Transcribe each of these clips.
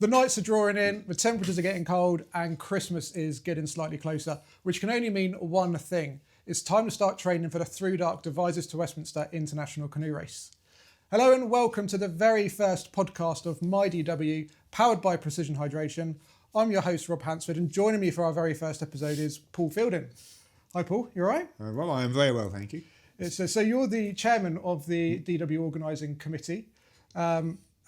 nights are drawing in, the temperatures are getting cold, and Christmas is getting slightly closer, which can only mean one thing. It's time to start training for the ThruDark Devizes to Westminster International Canoe Race. Hello and welcome to the very first podcast of My DW, powered by Precision Hydration. I'm your host, Rob Hansford, and joining me for our very first episode is Paul Fielden. Hi, Paul. You all right? Well, I am very well, thank you. So you're the chairman of the DW organising committee.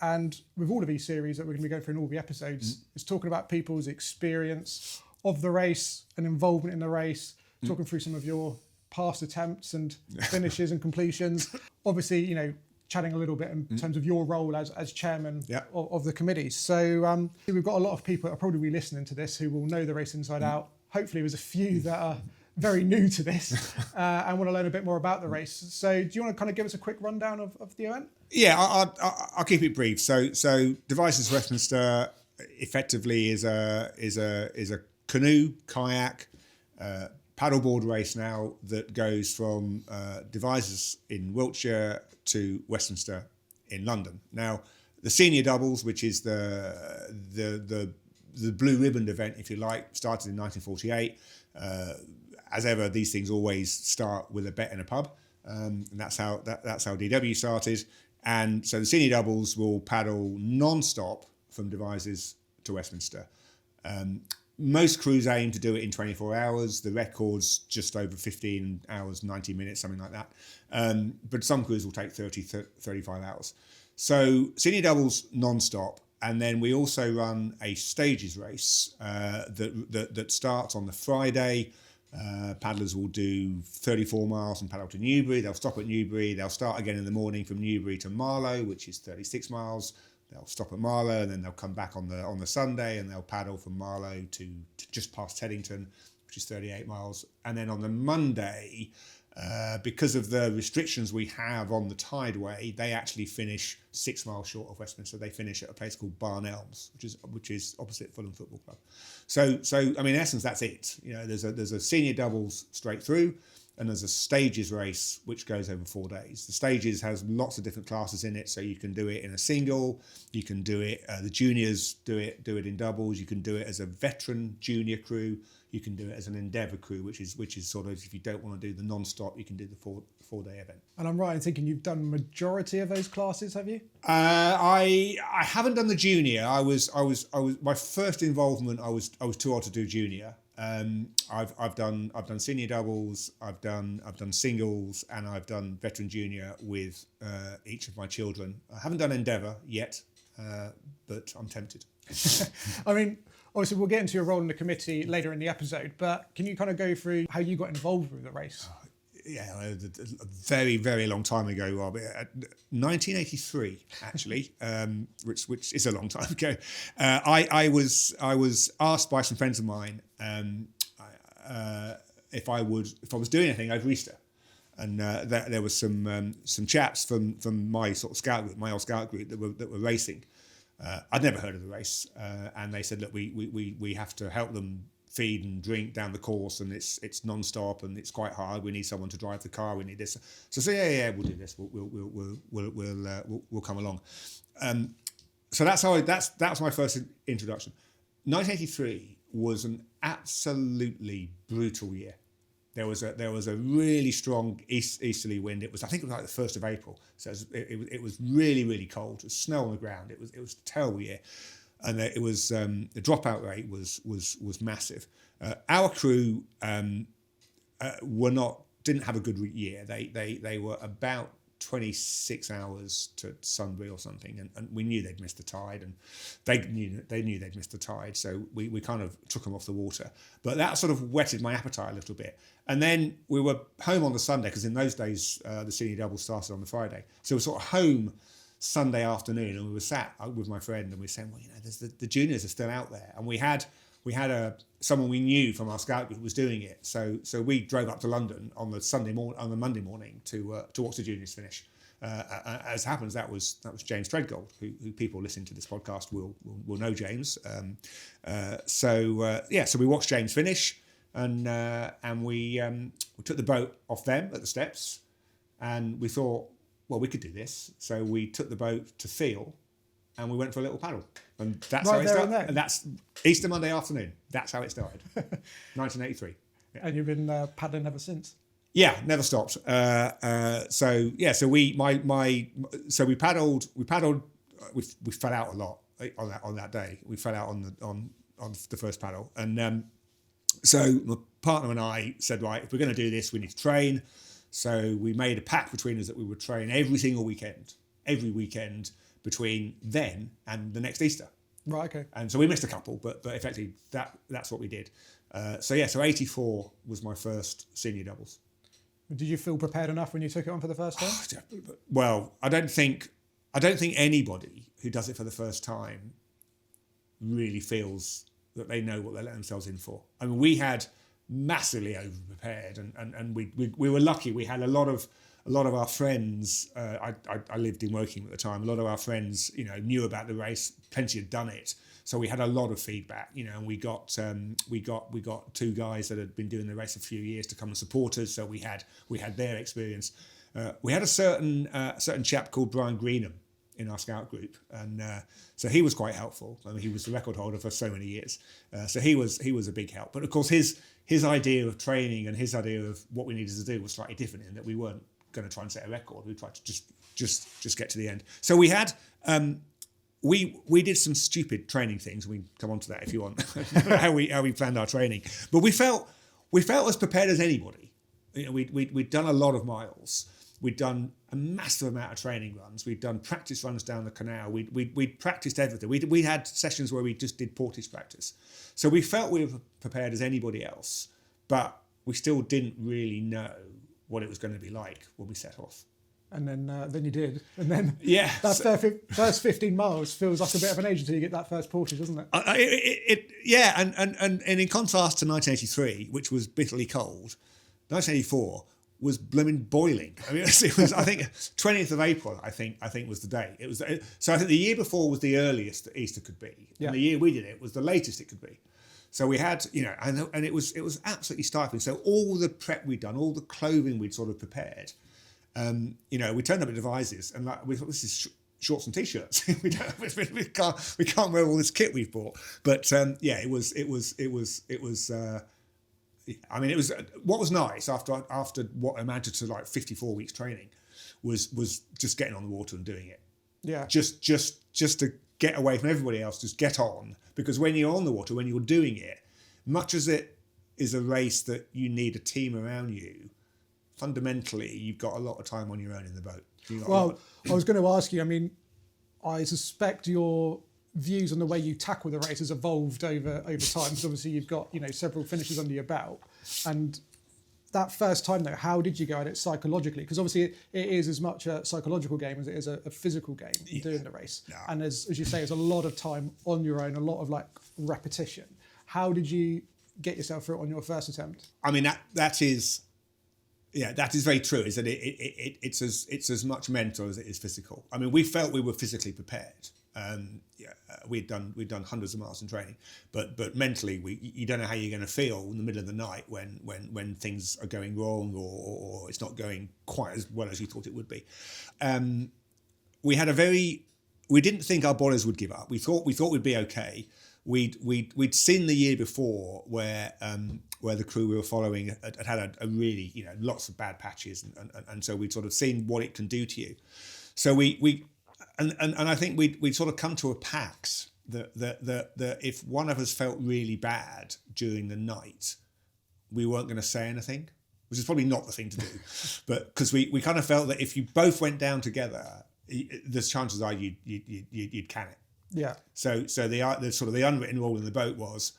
And with all of these series that we're going to be going through in all the episodes, it's talking about people's experience of the race and involvement in the race, talking through some of your past attempts and finishes and completions. Obviously, you know, chatting a little bit in terms of your role as chairman of the committee. So we've got a lot of people that are probably listening to this who will know the race inside out. Hopefully there's a few that are very new to this and want to learn a bit more about the race. So do you want to kind of give us a quick rundown of the event? Yeah, I'll keep it brief. So Devizes to Westminster effectively is a canoe, kayak, paddleboard race now that goes from Devizes in Wiltshire to Westminster in London. Now, the senior doubles, which is the blue ribbon event, if you like, started in 1948. As ever, these things always start with a bet in a pub, and that's how DW started. And so the senior doubles will paddle non-stop from Devizes to Westminster. Most crews aim to do it in 24 hours. The record's just over 15 hours, 90 minutes, something like that. But some crews will take 30, 35 hours. So senior doubles non-stop. And then we also run a stages race that starts on the Friday. Paddlers will do 34 miles and paddle to Newbury. They'll stop at Newbury. They'll start again in the morning from Newbury to Marlow, which is 36 miles. They'll stop at Marlow and then they'll come back on the Sunday and they'll paddle from Marlow to just past Teddington, which is 38 miles. And then on the Monday, because of the restrictions we have on the tideway, they actually finish 6 miles short of Westminster. They finish at a place called Barn Elms, which is opposite Fulham Football Club. So I mean, in essence, that's it. You know, there's a senior doubles straight through, and there's a stages race which goes over 4 days. The stages has lots of different classes in it, so you can do it in a single, you can do it. The juniors do it in doubles. You can do it as a veteran junior crew. You can do it as an endeavour crew, which is sort of, if you don't want to do the non-stop, you can do the four-day event. And I'm right in thinking you've done majority of those classes, have you? I haven't done the junior. I was my first involvement. I was too old to do junior. I've done senior doubles. I've done singles, and I've done veteran junior with each of my children. I haven't done endeavour yet, but I'm tempted. I mean, obviously, we'll get into your role in the committee later in the episode, but can you kind of go through how you got involved with the race? Yeah, a very, very long time ago, Rob. 1983, actually, which is a long time ago. I was asked by some friends of mine if I was doing anything over Easter, and there was some chaps from my sort of scout group, my old scout group that were racing. I'd never heard of the race, and they said, look, we have to help them feed and drink down the course, and it's non-stop and it's quite hard. We need someone to drive the car. We need this. So yeah, we'll do this. We'll come along. So that's my first introduction. 1983 was an absolutely brutal year. There was a really strong easterly wind. I think it was like the 1st of April. So it was really, really cold. It was snow on the ground. It was a terrible year. And it was the dropout rate was massive. Our crew didn't have a good year. They were about 26 hours to Sunbury or something, and we knew they'd missed the tide, and they knew they'd missed the tide. So we kind of took them off the water. But that sort of whetted my appetite a little bit. And then we were home on the Sunday, because in those days the senior double started on the Friday. So we were sort of home Sunday afternoon, and we were sat with my friend, and we were saying, well, you know, the juniors are still out there, and we had someone we knew from our scout group was doing it. So we drove up to London on the Monday morning to watch the juniors finish. As happens, that was James Threadgold, who people listening to this podcast will know James. So we watched James finish, and we took the boat off them at the steps, and we thought, well, we could do this. So we took the boat to Fielden, and we went for a little paddle. And that's Right how it there and started. then. And that's Easter Monday afternoon. That's how it started. 1983. Yeah. And you've been paddling ever since. Yeah, never stopped. So we paddled. We fell out a lot on that day. We fell out on the first paddle, and so my partner and I said, right, if we're going to do this, we need to train. So we made a pact between us that we would train every single weekend, between then and the next Easter. Right. Okay. And so we missed a couple, but effectively that's what we did. So 84 was my first senior doubles. Did you feel prepared enough when you took it on for the first time? Well, I don't think anybody who does it for the first time really feels that they know what they're letting themselves in for. I mean, we had massively over-prepared, and we were lucky. We had a lot of our friends. I lived in Woking at the time. A lot of our friends, knew about the race. Plenty had done it, so we had a lot of feedback. And we got two guys that had been doing the race a few years to come and support us. So we had their experience. We had a certain chap called Brian Greenham in our scout group, and so he was quite helpful. I mean, he was the record holder for so many years, so he was a big help. But of course, his idea of training and his idea of what we needed to do was slightly different in that we weren't going to try and set a record. We tried to just get to the end. So we had we did some stupid training things. We can come on to that if you want. how we planned our training, but we felt as prepared as anybody. We'd done a lot of miles. We'd done a massive amount of training runs. We'd done practice runs down the canal. We'd practiced everything. We had sessions where we just did portage practice. So we felt we were prepared as anybody else, but we still didn't really know what it was going to be like when we set off. And then you did. And then yeah, that first 15 miles feels like a bit of an age until you get that first portage, doesn't it? And in contrast to 1983, which was bitterly cold, 1984 was blooming boiling. I mean, it was. I think 20th of April. I think was the day. It was. So I think the year before was the earliest that Easter could be, and the year we did it was the latest it could be. So we had, and it was absolutely stifling. So all the prep we'd done, all the clothing we'd sort of prepared, we turned up at Devizes and we thought, this is shorts and t-shirts. we can't wear all this kit we've bought. But it was. I mean, it was what was nice after what amounted to like 54 weeks training was just getting on the water and doing it. Yeah. Just to get away from everybody else, just get on. Because when you're on the water, when you're doing it, much as it is a race that you need a team around you, fundamentally you've got a lot of time on your own in the boat. Well, I was going to ask you. I mean, I suspect your views on the way you tackle the race has evolved over time, because obviously you've got several finishes under your belt. And that first time though, how did you go at it psychologically? Because obviously it is as much a psychological game as it is a physical game doing the race. Yeah. And as you say, it's a lot of time on your own, a lot of like repetition. How did you get yourself through it on your first attempt? I mean, that is very true. Is that it's as much mental as it is physical. I mean, we felt we were physically prepared. We'd done hundreds of miles in training, but mentally you don't know how you're going to feel in the middle of the night when things are going wrong or it's not going quite as well as you thought it would be. We didn't think our bodies would give up. We thought we'd be okay. We'd seen the year before where the crew we were following had a really lots of bad patches and so we'd sort of seen what it can do to you. So And I think we'd sort of come to a pact that if one of us felt really bad during the night, we weren't going to say anything, which is probably not the thing to do. But because we kind of felt that if you both went down together, there's chances are you'd can it. Yeah. So the sort of the unwritten rule in the boat was,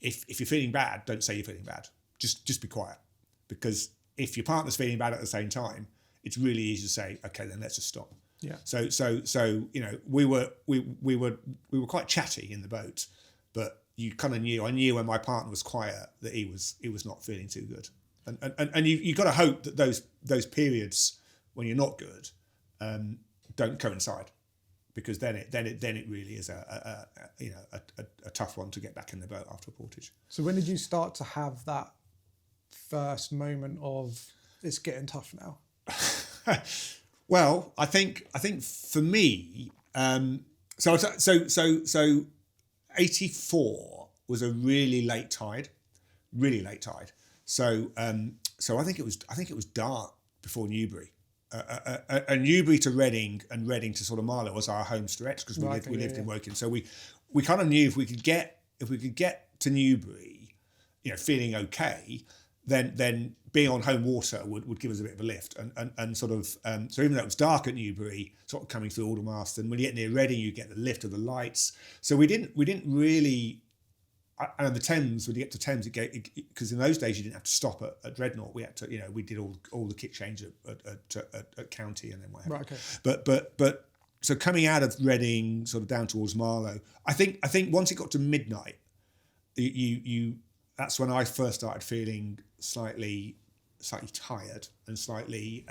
if you're feeling bad, don't say you're feeling bad. Just be quiet, because if your partner's feeling bad at the same time, it's really easy to say, okay, then let's just stop. Yeah. So we were quite chatty in the boat, but you kind of knew. I knew when my partner was quiet that he was not feeling too good, and you got to hope that those periods when you're not good don't coincide, because then it really is a tough one to get back in the boat after a portage. So when did you start to have that first moment of it's getting tough now? Well, I think for me, So 84 was a really late tide. So I think it was dark before Newbury. Newbury to Reading and Reading to sort of Marlow was our home stretch because we lived in Woking. So we kind of knew if we could get to Newbury, feeling okay, then being on home water would give us a bit of a lift. And sort of so even though it was dark at Newbury, sort of coming through Aldermaston, when you get near Reading, you get the lift of the lights. So we didn't really. And the Thames, when you get to Thames, because in those days you didn't have to stop at Dreadnought. We had to, we did all the kit change at County and then whatever. Right, okay. But so coming out of Reading, sort of down towards Marlow, I think once it got to midnight, that's when I first started feeling slightly tired and slightly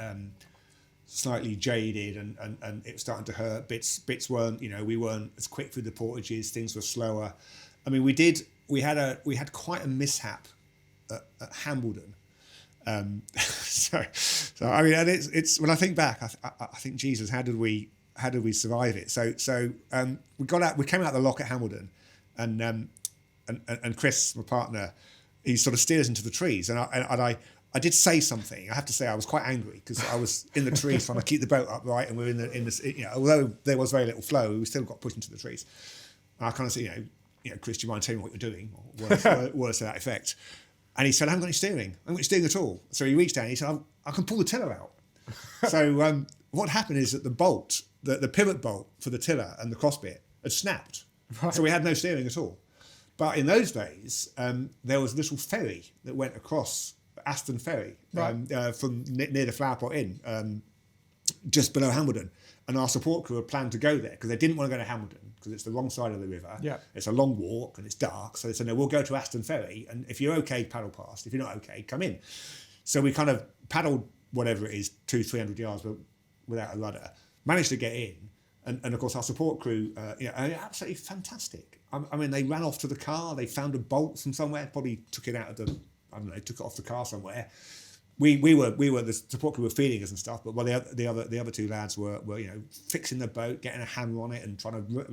jaded, and it was starting to hurt. Bits weren't, we weren't as quick through the portages. Things were slower. I mean, we had quite a mishap at Hambledon. So I mean, and it's when I think back, I think, Jesus, how did we survive it? So we came out the lock at Hambledon, and Chris, my partner, he sort of steered us into the trees, and I did say something. I have to say I was quite angry because I was in the trees trying to keep the boat upright, and we're in the although there was very little flow, we still got pushed into the trees. And I kind of said, Chris, do you mind telling me what you're doing? Or words to that effect. And he said, I haven't got any steering. I haven't got any steering at all. So he reached down and he said, I can pull the tiller out. So what happened is that the bolt, the pivot bolt for the tiller and the crossbit had snapped. Right. So we had no steering at all. But in those days, there was a little ferry that went across Aston Ferry, right, from near the Flower Pot Inn, just below Hambledon. And our support crew had planned to go there because they didn't want to go to Hambledon because it's the wrong side of the river. Yeah. It's a long walk and it's dark. So they said, no, we'll go to Aston Ferry. And if you're okay, paddle past. If you're not okay, come in. So we kind of paddled whatever it is, 200-300 yards, but without a rudder. Managed to get in. And of course, our support crew, absolutely fantastic. I mean, they ran off to the car. They found a bolt from somewhere, probably took it out of took it off the car somewhere. We were the support crew were feeding us and stuff, but the other two lads were fixing the boat, getting a hammer on it, and trying to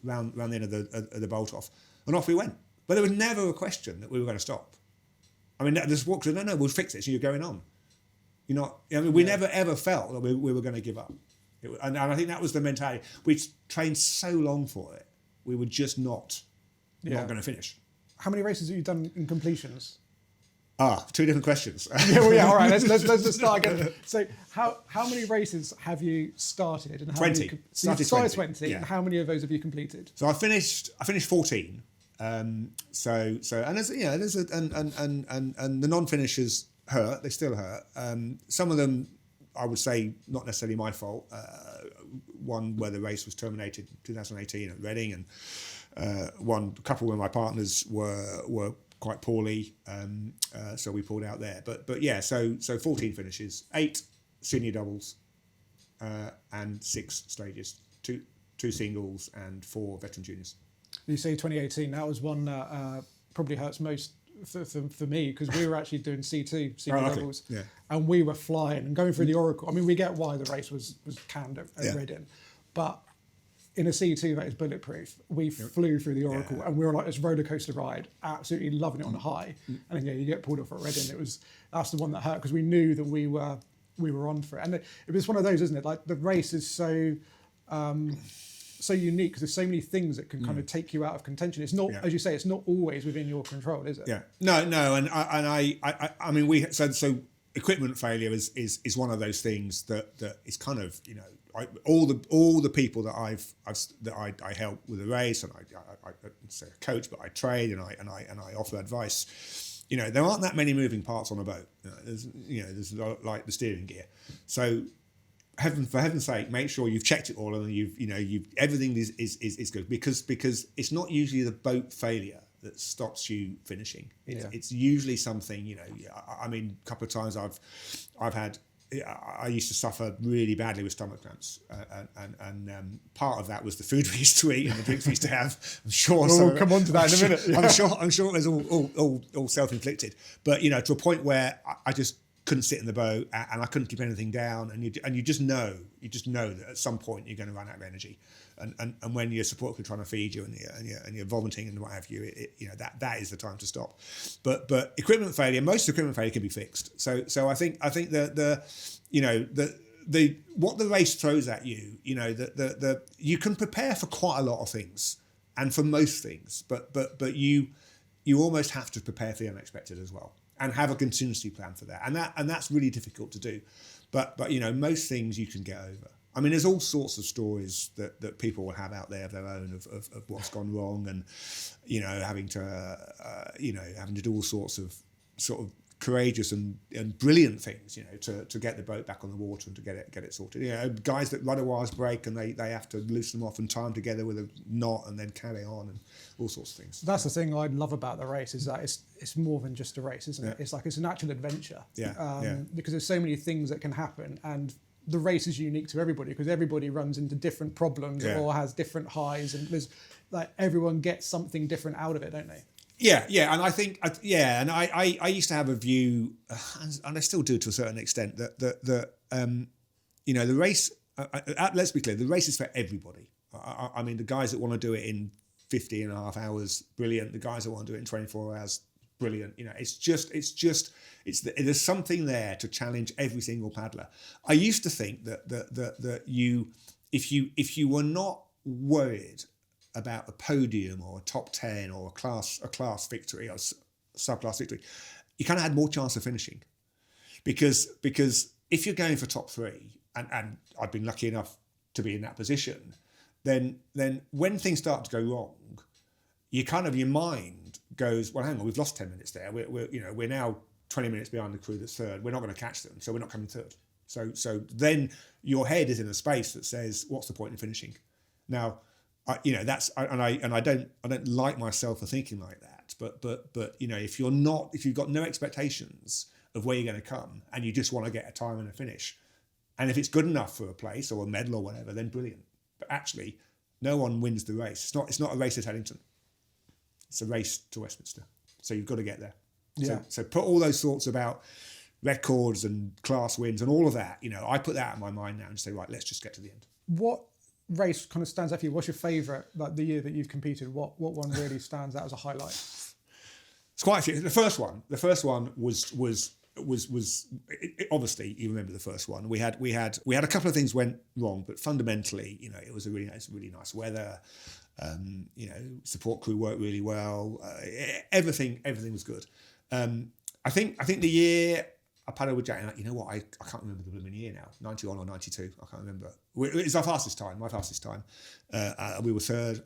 round the end of the bolt off, and off we went. But there was never a question that we were going to stop. I mean, the support crew said, no, we'll fix it. So you're going on. We never ever felt that we were going to give up. And I think that was the mentality. We trained so long for it, we were just not going to finish. How many races have you done in completions? Two different questions. All right. Let's just start again. So, how many races have you started? And how 20. Many, started 20. Yeah. And how many of those have you completed? So I finished 14. And there's and the non-finishers hurt. They still hurt. Some of them, I would say, not necessarily my fault. One where the race was terminated in 2018 at Reading, and a couple where my partners were quite poorly, so we pulled out there. But yeah, so 14 finishes, 8 senior doubles, and 6 stages, two singles and 4 veteran juniors. You say 2018. That was one that probably hurts most for me because we were actually doing C2 senior doubles, and we were flying and going through the Oracle. I mean, we get why the race was canned at Reading, but in a C2 that is bulletproof, we flew through the Oracle and we were like this roller coaster ride, absolutely loving it on a high. And then you get pulled off at Reading. That's the one that hurt because we knew that we were on for it. And it was one of those, isn't it? Like the race is so unique because there's so many things that can kind of take you out of contention. It's not, as you say, it's not always within your control, is it? Yeah. No. And I mean, so equipment failure is one of those things that is kind of, all the people that I help with the race, and I say coach, but I trade and I offer advice. There aren't that many moving parts on a boat. There's like the steering gear. So for heaven's sake, make sure you've checked it all and you've everything is good because it's not usually the boat failure that stops you finishing. It's usually something. I mean, a couple of times I've had. I used to suffer really badly with stomach cramps, and part of that was the food we used to eat and the drinks we used to have. I'm sure. We'll come on to that in a minute. I'm sure it was all self-inflicted, but to a point where I just couldn't sit in the boat, and I couldn't keep anything down, and you just know that at some point you're going to run out of energy, and when your support crew trying to feed you and you're vomiting and what have you, that is the time to stop. But equipment failure, most equipment failure can be fixed. So I think that the what the race throws at you, you can prepare for quite a lot of things and for most things, but you almost have to prepare for the unexpected as well and have a contingency plan for that, and that's really difficult to do. But most things you can get over. I mean, there's all sorts of stories that people will have out there of their own of what's gone wrong, and having to do all sorts of sort of courageous and brilliant things, to get the boat back on the water and to get it sorted. Guys that rudder wires break and they have to loosen them off and tie them together with a knot and then carry on, and all sorts of things. That's the thing I love about the race, is that it's more than just a race, isn't it? It's like it's an actual adventure. Because there's so many things that can happen, and the race is unique to everybody because everybody runs into different problems or has different highs, and there's like everyone gets something different out of it, don't they? Yeah, and I think, and I used to have a view, and I still do to a certain extent, that the race, let's be clear, the race is for everybody. I mean, the guys that want to do it in 50 and a half hours, brilliant. The guys that want to do it in 24 hours, brilliant. There's something there to challenge every single paddler. I used to think that if you were not worried about a podium or a top 10 or a class victory or subclass victory, you kind of had more chance of finishing, because if you're going for top 3, and I've been lucky enough to be in that position, then when things start to go wrong, your mind goes, well, hang on, we've lost 10 minutes there. We're now 20 minutes behind the crew that's third. We're not going to catch them, so we're not coming third. So then your head is in a space that says, what's the point in finishing? Now, I don't like myself for thinking like that. But if you've got no expectations of where you're going to come and you just want to get a time and a finish, and if it's good enough for a place or a medal or whatever, then brilliant. But actually, no one wins the race. It's not a race at Headington. It's a race to Westminster. So you've got to get there. Yeah. So put all those thoughts about records and class wins and all of that, I put that out of my mind now and say, right, let's just get to the end. What race kind of stands out for you? What's your favourite, like the year that you've competed? What one really stands out as a highlight? It's quite a few. The first one was obviously, you remember the first one. We had a couple of things went wrong, but fundamentally, it was really nice weather. Support crew worked really well. Everything was good. I think the year I paddled with Jack, and you know what? I can't remember the blooming year now. 91 or 92? I can't remember. It's our fastest time. My fastest time. We were third.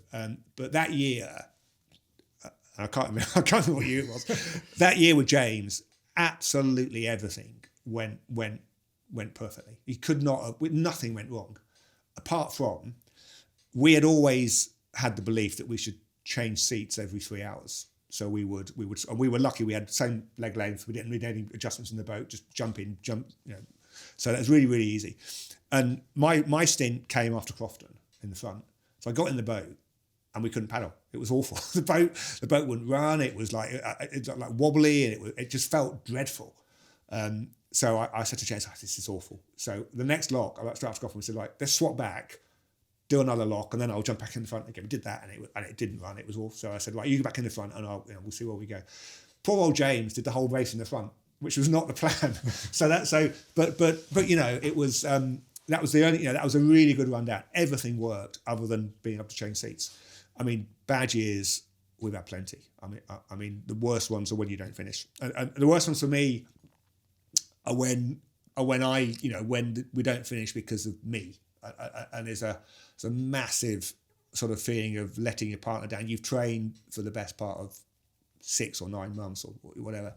But that year, I can't remember what year it was. That year with James, absolutely everything went perfectly. He could not. Nothing went wrong, apart from we had always had the belief that we should change seats every 3 hours. So we would, and we were lucky. We had the same leg length. We didn't need any adjustments in the boat. Just jump. So that was really, really easy. And my stint came after Crofton in the front. So I got in the boat, and we couldn't paddle. It was awful. The boat wouldn't run. It was like wobbly, and it just felt dreadful. So I said to James, "This is awful." So the next lock, I started Crofton. We said, "Right, let's swap back. Do another lock, and then I'll jump back in the front again." We did that, and it didn't run. It was awful. So I said, "Right, you go back in the front, and we'll see where we go." Poor old James did the whole race in the front, which was not the plan. It was that was the only that was a really good rundown. Everything worked other than being able to change seats. I mean, bad years we've had plenty. I mean, the worst ones are when you don't finish, and the worst ones for me are when we don't finish because of me. And there's a massive sort of feeling of letting your partner down. You've trained for the best part of 6 or 9 months or whatever,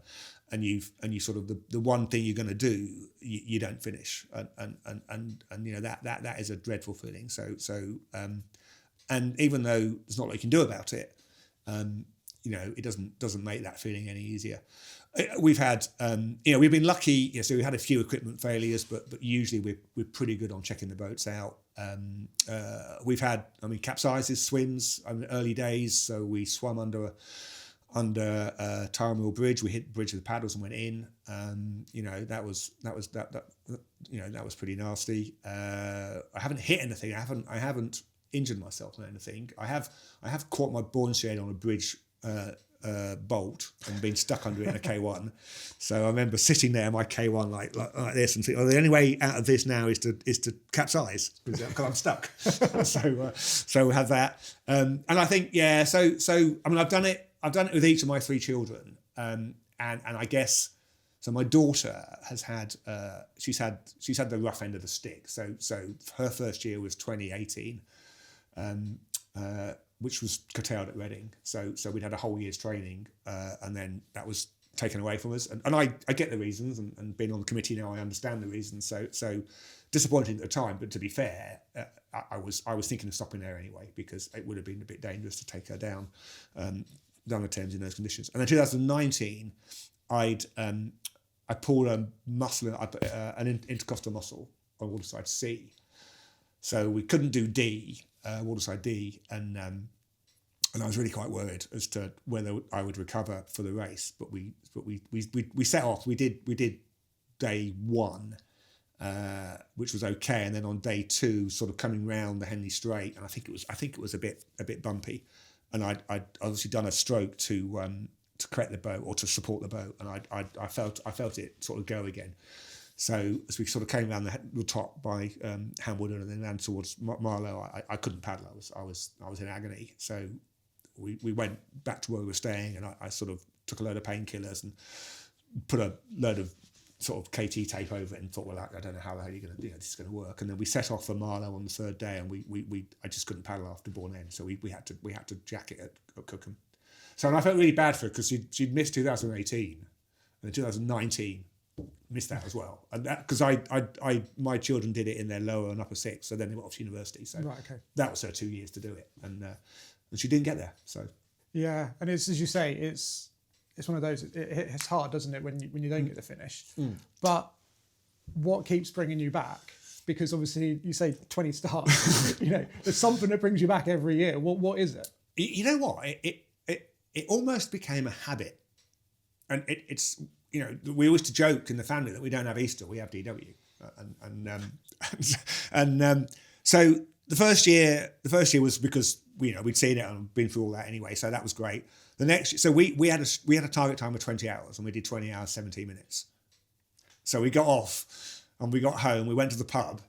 and you sort of the one thing you're going to do, you don't finish, and that is a dreadful feeling. So and even though there's not a lot you can do about it, it doesn't make that feeling any easier. We've had, we've been lucky. So we had a few equipment failures, but usually we're pretty good on checking the boats out. We've had, capsizes, swims, early days. So we swam under under Tire Mill Bridge. We hit the bridge with the paddles and went in. That was pretty nasty. I haven't hit anything. I haven't injured myself on anything. I have caught my buoyancy aid on a bridge bolt and been stuck under it in a K1. So I remember sitting there, my K1 like this, and thinking, the only way out of this now is to capsize because I'm stuck. so we have that, and I think So I mean, I've done it with each of my three children, and I guess so. My daughter has had she's had the rough end of the stick. So her first year was 2018. Which was curtailed at Reading. So we'd had a whole year's training, and then that was taken away from us. And I get the reasons, and being on the committee now, I understand the reasons. So disappointing at the time, but to be fair, I was thinking of stopping there anyway, because it would have been a bit dangerous to take her down the Thames in those conditions. And then 2019, I pulled a muscle, an intercostal muscle on waterside C. So we couldn't do D, waterside D, and I was really quite worried as to whether I would recover for the race. But we set off. We did day one, which was okay, and then on day two, sort of coming round the Henley Strait, and I think it was a bit bumpy, and I'd obviously done a stroke to correct the boat or to support the boat, and I felt it sort of go again. So as we sort of came around the top by Hamwood and then ran towards Marlow, I couldn't paddle. I was in agony. So we went back to where we were staying, and I sort of took a load of painkillers and put a load of sort of KT tape over it and thought, well, I don't know how the hell you're going to, this is going to work. And then we set off for Marlow on the third day, and I just couldn't paddle after Bourne End, so we had to jack it at Cookham. So, and I felt really bad for her because she'd missed 2018, and in 2019 missed that as well, and that because my children did it in their lower and upper six, so then they went off to university. So right, okay. That was her 2 years to do it, and she didn't get there. So yeah, and it's as you say, it's one of those. It's hard, doesn't it, when you don't get the finish? But what keeps bringing you back? Because obviously you say 20 starts. There's something that brings you back every year. What is it? You know what? It almost became a habit, and it's. We always to joke in the family that we don't have Easter, we have DW, so the first year was because we'd seen it and been through all that anyway, so that was great. The next, so we had a target time of 20 hours, and we did 20 hours 17 minutes. So we got off and we got home. We went to the pub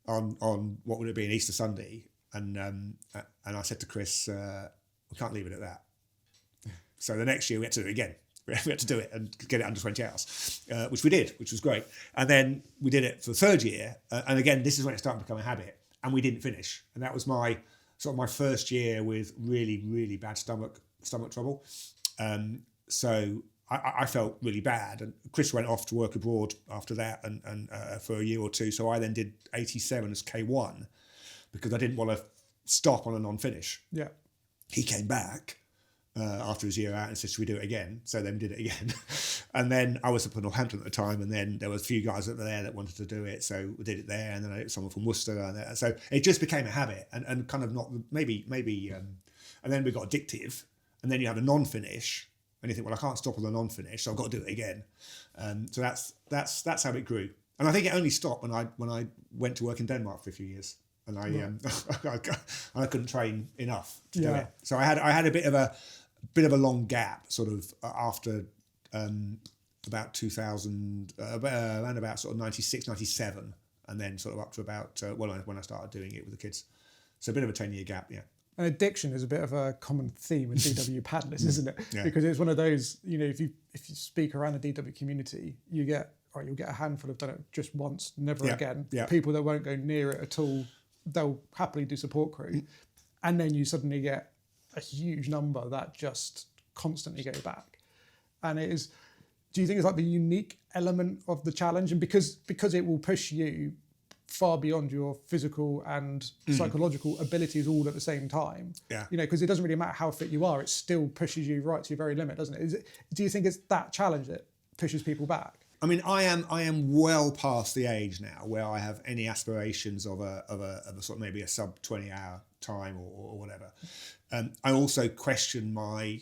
on what would have been Easter Sunday, and I said to Chris, we can't leave it at that. So the next year we had to do it again. We had to do it and get it under 20 hours, which we did, which was great. And then we did it for the third year. And again, this is when it started to become a habit. And we didn't finish. And that was my first year with really, really bad stomach trouble. So I felt really bad. And Chris went off to work abroad after that and for a year or two. So I then did 87 as K1 because I didn't want to stop on a non-finish. Yeah. He came back after his year out and said, should we do it again? So then we did it again. And then I was up in Northampton at the time, and then there was a few guys over there that wanted to do it, so we did it there, and then I someone from Worcester, and so it just became a habit, and kind of not maybe and then we got addictive, and then you have a non-finish, and you think, well, I can't stop on the non-finish, so I've got to do it again. So that's how it grew, and I think it only stopped when I went to work in Denmark for a few years, and I couldn't train enough to do it. So I had a bit of a long gap, sort of after about 2000, around about sort of 96, 97, and then sort of up to about when I started doing it with the kids. So a bit of a 10-year gap, yeah. And addiction is a bit of a common theme with DW paddlers, isn't it? Yeah. Because it's one of those, if you speak around the DW community, you'll get a handful have done it just once, never again. Yeah. People that won't go near it at all, they'll happily do support crew, and then you suddenly get a huge number that just constantly go back. And do you think it's like the unique element of the challenge? And because it will push you far beyond your physical and psychological abilities all at the same time. Yeah. Because it doesn't really matter how fit you are, it still pushes you right to your very limit, doesn't it? Do you think it's that challenge that pushes people back? I mean, I am well past the age now where I have any aspirations of a sort of maybe a sub 20 hour time or whatever. I also question my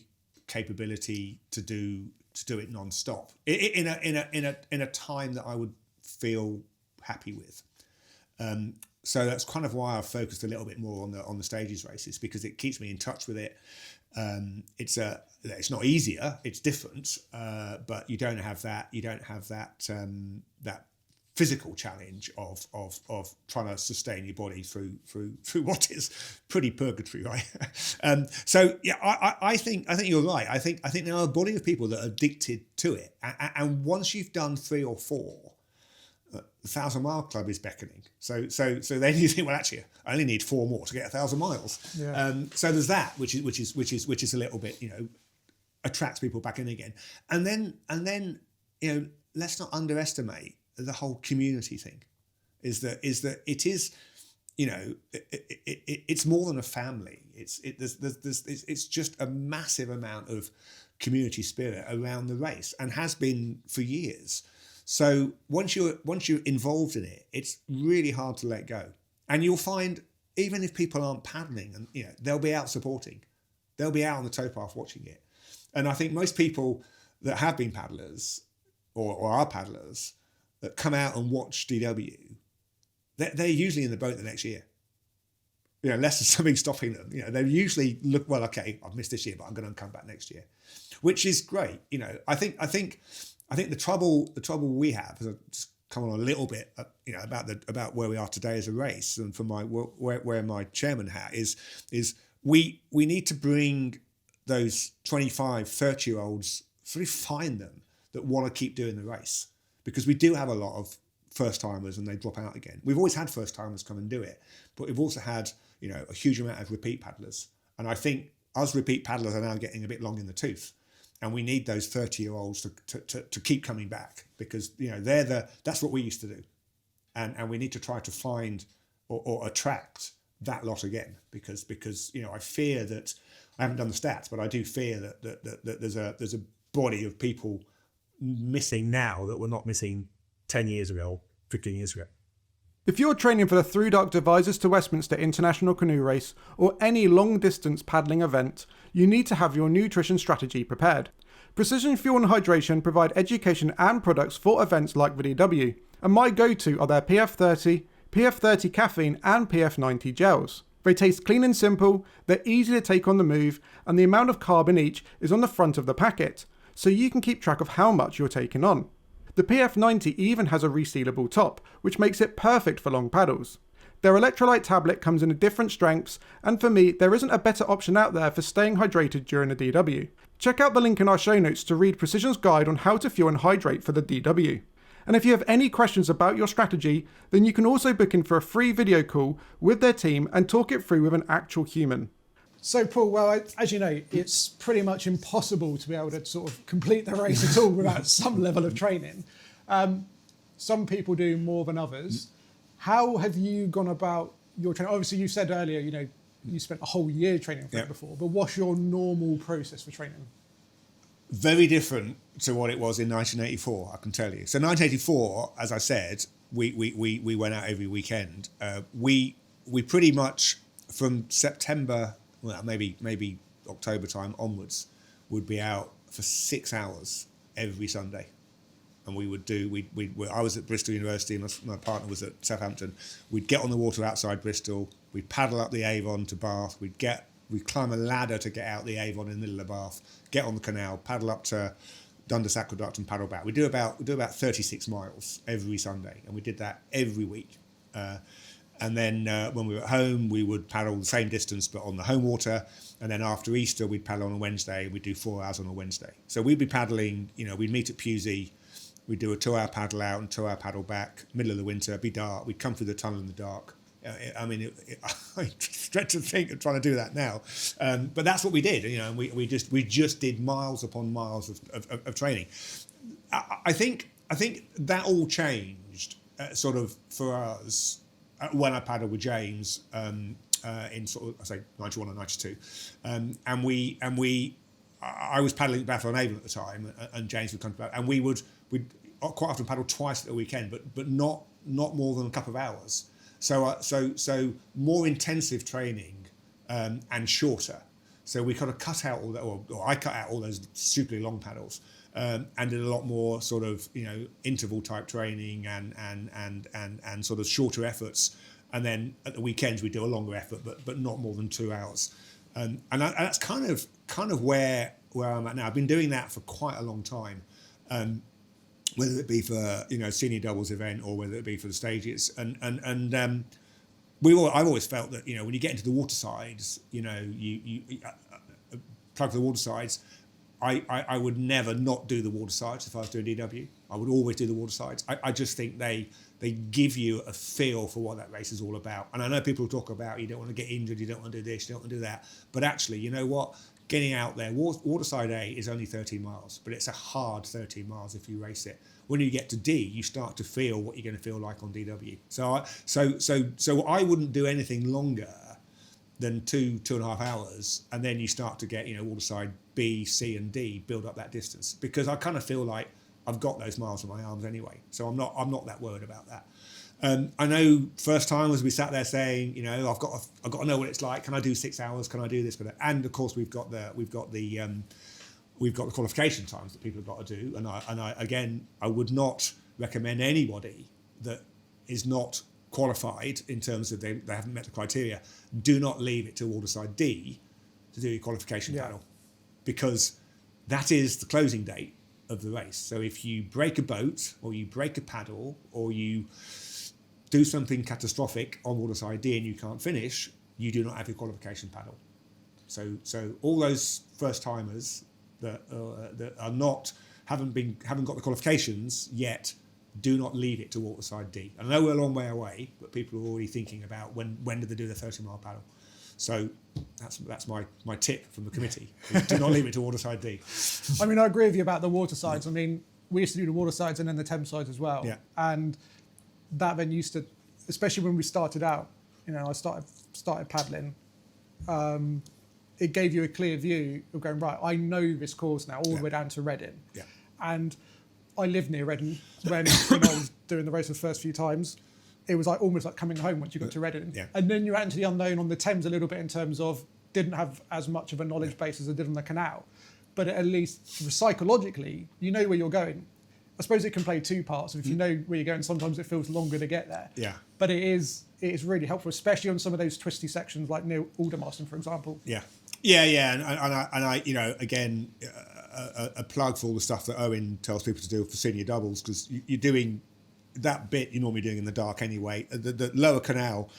capability to do it non-stop in a time that I would feel happy with. So that's kind of why I've focused a little bit more on the stages races, because it keeps me in touch with it. It's not easier, it's different, but you don't have that that physical challenge of trying to sustain your body through what is pretty purgatory, right? So yeah, I think you're right. I think there are a body of people that are addicted to it, and once you've done 3 or 4, the 1,000 Mile Club is beckoning. So then you think, well, actually, I only need 4 more to get 1,000 miles. Yeah. So there's that, which is a little bit, attracts people back in again. And then let's not underestimate the whole community thing. Is that it is, it's more than a family. It's just a massive amount of community spirit around the race, and has been for years. So once you're involved in it, it's really hard to let go. And you'll find, even if people aren't paddling, and they'll be out supporting, they'll be out on the towpath watching it. And I think most people that have been paddlers or are paddlers that come out and watch DW, they're usually in the boat the next year. Unless there's something stopping them. They usually look, well, okay, I've missed this year, but I'm going to come back next year, which is great. I think the trouble we have, as I just come on a little bit, about where we are today as a race, and from where my chairman hat is we need to bring those 25, 30-year-olds, sort of find them that want to keep doing the race, because we do have a lot of first-timers and they drop out again. We've always had first-timers come and do it, but we've also had a huge amount of repeat paddlers, and I think us repeat paddlers are now getting a bit long in the tooth. And we need those 30-year-olds to keep coming back, because that's what we used to do, and we need to try to find or attract that lot again, because I fear that, I haven't done the stats, but I do fear that there's a body of people missing now that were not missing 10 years ago, 15 years ago. If you're training for the ThruDark Devizes to Westminster International Canoe Race or any long-distance paddling event, you need to have your nutrition strategy prepared. Precision Fuel and Hydration provide education and products for events like the DW, and my go-to are their PF30, PF30 caffeine and PF90 gels. They taste clean and simple, they're easy to take on the move, and the amount of carb in each is on the front of the packet, so you can keep track of how much you're taking on. The PF90 even has a resealable top, which makes it perfect for long paddles. Their electrolyte tablet comes in different strengths, and for me, there isn't a better option out there for staying hydrated during a DW. Check out the link in our show notes to read Precision's guide on how to fuel and hydrate for the DW. And if you have any questions about your strategy, then you can also book in for a free video call with their team and talk it through with an actual human. So Paul, well, as you know, it's pretty much impossible to be able to sort of complete the race at all without some level of training. Some people do more than others. How have you gone about your training? Obviously, you said earlier, you spent a whole year training for it before, but what's your normal process for training? Very different to what it was in 1984, I can tell you. So 1984, as I said, we went out every weekend. We pretty much, from September, well, maybe October time onwards, would be out for 6 hours every Sunday. And we would do, I was at Bristol University and my partner was at Southampton. We'd get on the water outside Bristol, we'd paddle up the Avon to Bath, we'd climb a ladder to get out the Avon in the middle of Bath, get on the canal, paddle up to Dundas Aqueduct and paddle back. We do about 36 miles every Sunday, and we did that every week. And then when we were at home, we would paddle the same distance but on the home water. And then after Easter, we'd paddle on a Wednesday. We'd do 4 hours on a Wednesday. So we'd be paddling, we'd meet at Pewsey. We'd do a 2-hour paddle out and 2-hour paddle back, middle of the winter, it'd be dark. We'd come through the tunnel in the dark. I dread to think of trying to do that now. But that's what we did, and we just did miles upon miles of training. I think that all changed sort of for us when I paddled with James in sort of, I say 91 or 92, I was paddling at Bath on Avon at the time, and James would come to paddle, and we'd quite often paddle twice at the weekend, but not more than a couple of hours. So more intensive training and shorter. So we kind of cut out all that, or I cut out all those stupidly long paddles, and did a lot more sort of interval type training and sort of shorter efforts. And then at the weekends we do a longer effort, but not more than 2 hours. And that's kind of where I'm at now. I've been doing that for quite a long time, whether it be for senior doubles event or whether it be for the stages. And I've always felt that when you get into the water sides, you plug for the water sides. I would never not do the water sides if I was doing DW. I would always do the water sides. I just think they give you a feel for what that race is all about. And I know people talk about you don't want to get injured, you don't want to do this, you don't want to do that. But actually, you know what? Getting out there, Waterside A is only 13 miles, but it's a hard 13 miles if you race it. When you get to D, you start to feel what you're going to feel like on DW. So I wouldn't do anything longer than 2.5 hours, and then you start to get Waterside B, C, and D build up that distance, because I kind of feel like I've got those miles on my arms anyway, so I'm not that worried about that. I know first timers we sat there saying, I've got to know what it's like. Can I do 6 hours? Can I do this? And of course we've got the qualification times that people have got to do. And I would not recommend anybody that is not qualified in terms of they haven't met the criteria. Do not leave it to Waterside D to do your qualification paddle, because that is the closing date of the race. So if you break a boat or you break a paddle or you do something catastrophic on Waterside D and you can't finish, you do not have your qualification paddle. So all those first timers that haven't got the qualifications yet, do not leave it to Waterside D. I know we're a long way away, but people are already thinking about when do they do the 30-mile paddle. So that's my tip from the committee. Do not leave it to Waterside D. I mean, I agree with you about the water sides. I mean, we used to do the water sides and then the Thames sides as well. Yeah. And that then used to, especially when we started out, I started paddling. It gave you a clear view of going, right, I know this course now all the way down to Reading. Yeah. And I lived near Reading when I was doing the race the first few times. It was almost like coming home once you got to Reading. Yeah. And then you're out into the unknown on the Thames a little bit in terms of didn't have as much of a knowledge base as I did on the canal. But at least psychologically, you know where you're going. I suppose it can play two parts. If you know where you're going, sometimes it feels longer to get there. Yeah. But it is really helpful, especially on some of those twisty sections like near Aldermaston, for example. Yeah. Yeah. And I again, a plug for all the stuff that Owen tells people to do for senior doubles, because you're doing that bit you're normally doing in the dark anyway. The lower canal,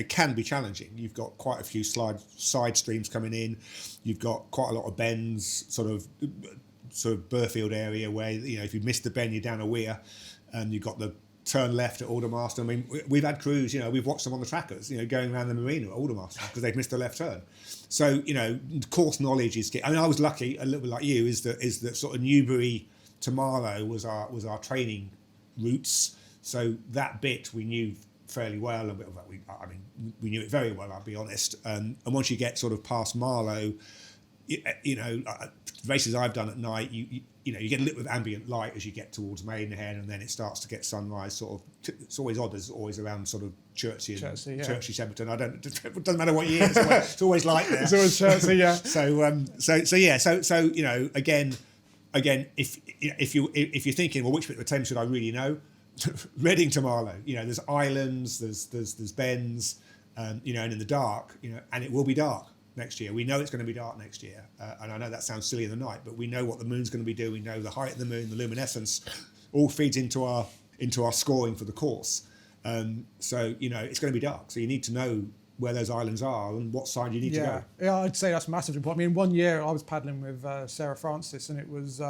can be challenging. You've got quite a few side streams coming in. You've got quite a lot of bends, sort of Burfield area where if you miss the bend, you're down a weir, and you've got the turn left at Aldermaston. I mean, we've had crews, we've watched them on the trackers, going around the marina at Aldermaston because they've missed the left turn. So, course knowledge is key. I mean, I was lucky, a little bit like you, is that sort of Newbury to Marlow was our training routes. So that bit we knew fairly well. We knew it very well, I'll be honest. And once you get sort of past Marlow, races I've done at night, you get a little bit of ambient light as you get towards Maidenhead, and then it starts to get sunrise. Sort of, it's always odd. It's always around sort of Chertsey, Shepperton. It doesn't matter what year. It's always light there. It's always Chertsey, yeah. So again, if you're thinking, well, which bit of the Thames should I really know? Reading to Marlow. There's islands, there's bends, and in the dark, and it will be dark next year. We know it's going to be dark next year, and I know that sounds silly in the night, but we know what the moon's going to be doing. We know the height of the moon, the luminescence, all feeds into our scoring for the course. So it's going to be dark. So you need to know where those islands are and what side you need to go. Yeah, I'd say that's massively important. I mean, one year I was paddling with Sarah Francis, and it was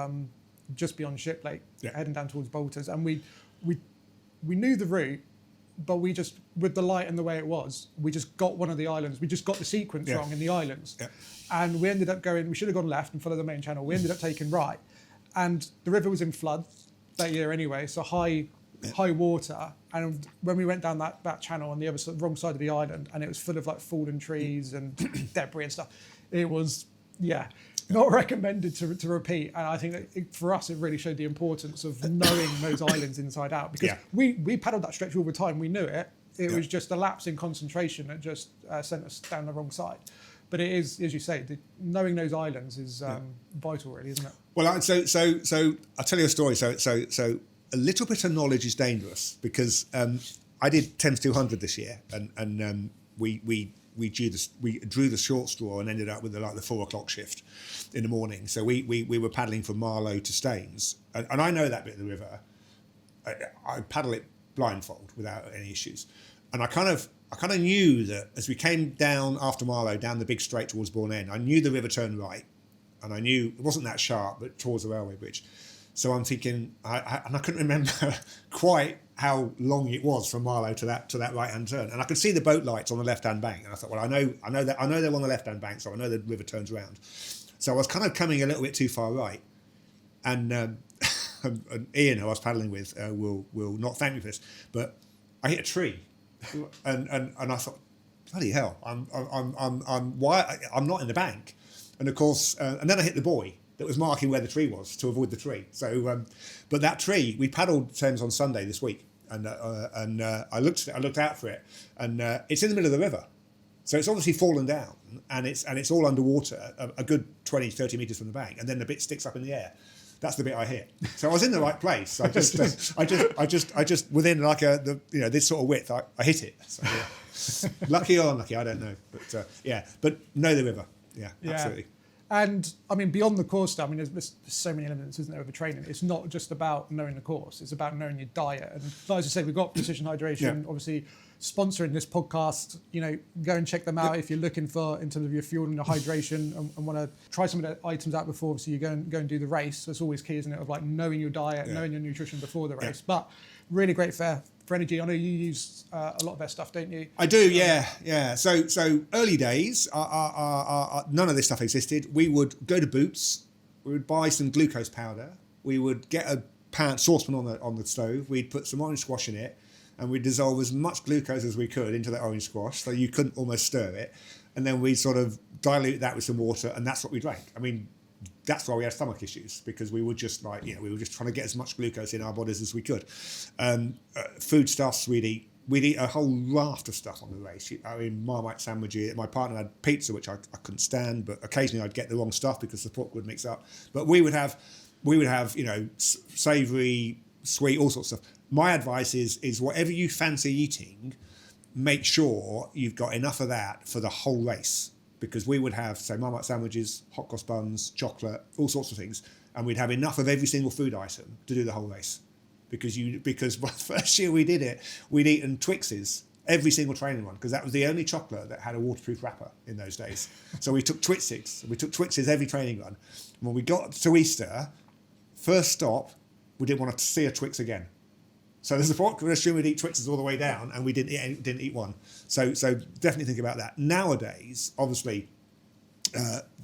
just beyond Shiplake, heading down towards Bolters, and we knew the route. But we just, with the light and the way it was, we just got one of the islands. We just got the sequence wrong in the islands. Yeah. And we ended up we should have gone left and followed the main channel. We ended up taking right. And the river was in flood that year anyway, so high water. And when we went down that channel on the wrong side of the island, and it was full of fallen trees and debris and stuff, it was, not recommended to repeat. And I think that for us, it really showed the importance of knowing those islands inside out, because we paddled that stretch all the time. We knew it. It was just a lapse in concentration that just sent us down the wrong side. But it is, as you say, knowing those islands is vital, really, isn't it? Well, so I'll tell you a story. So a little bit of knowledge is dangerous because I did Thames 200 this year, and we drew the short straw and ended up with the 4:00 shift in the morning. So we were paddling from Marlow to Staines, and I know that bit of the river. I paddle it blindfold without any issues, and I kind of knew that as we came down after Marlow down the big straight towards Bourne End, I knew the river turned right, and I knew it wasn't that sharp, but towards the railway bridge. So I'm thinking, and I couldn't remember quite how long it was from Marlow to that right hand turn, and I could see the boat lights on the left hand bank, and I thought, well, I know they're on the left hand bank, so I know the river turns around. So I was kind of coming a little bit too far right, and Ian, who I was paddling with, will not thank me for this, but I hit a tree, and I thought, bloody hell, I'm not in the bank, and of course, and then I hit the buoy that was marking where the tree was to avoid the tree. So, but that tree, we paddled Thames on Sunday this week, and I looked out for it, and it's in the middle of the river, so it's obviously fallen down, and it's all underwater, a good 20, 30 meters from the bank, and then the bit sticks up in the air. That's the bit I hit. So I was in the right place. I just within this sort of width, I hit it. So, yeah. Lucky or unlucky, I don't know, but know the river. Yeah, absolutely. And I mean, beyond the course stuff, I mean, there's so many elements, isn't there, of training? It's not just about knowing the course; it's about knowing your diet. And like I said, we've got Precision Hydration, obviously sponsoring this podcast. You know, go and check them out if you're looking for in terms of your fuel and your hydration, and want to try some of the items out before. Obviously, you go and do the race. So it's always key, isn't it, of like knowing your diet, knowing your nutrition before the race. But really great for energy. I know you use a lot of their stuff, don't you? I do, yeah. So early days, none of this stuff existed. We would go to Boots, we would buy some glucose powder, we would get a saucepan on the stove, we'd put some orange squash in it, and we'd dissolve as much glucose as we could into that orange squash, so you couldn't almost stir it, and then we'd sort of dilute that with some water, and that's what we drank. I mean, that's why we had stomach issues, because we were just we were just trying to get as much glucose in our bodies as we could. Foodstuffs we'd eat a whole raft of stuff on the race. I mean, Marmite sandwiches. My partner had pizza, which I couldn't stand, but occasionally I'd get the wrong stuff because the pork would mix up. But we would have savoury, sweet, all sorts of stuff. My advice is whatever you fancy eating, make sure you've got enough of that for the whole race. Because we would have, say, Marmite sandwiches, hot cross buns, chocolate, all sorts of things, and we'd have enough of every single food item to do the whole race. Because the first year we did it, we'd eaten Twixes, every single training one, because that was the only chocolate that had a waterproof wrapper in those days. So we took Twixes every training run. And when we got to Easter, first stop, we didn't want to see a Twix again. So there's a point we'd assume we'd eat Twixes all the way down, and we didn't eat one. So definitely think about that. Nowadays, obviously,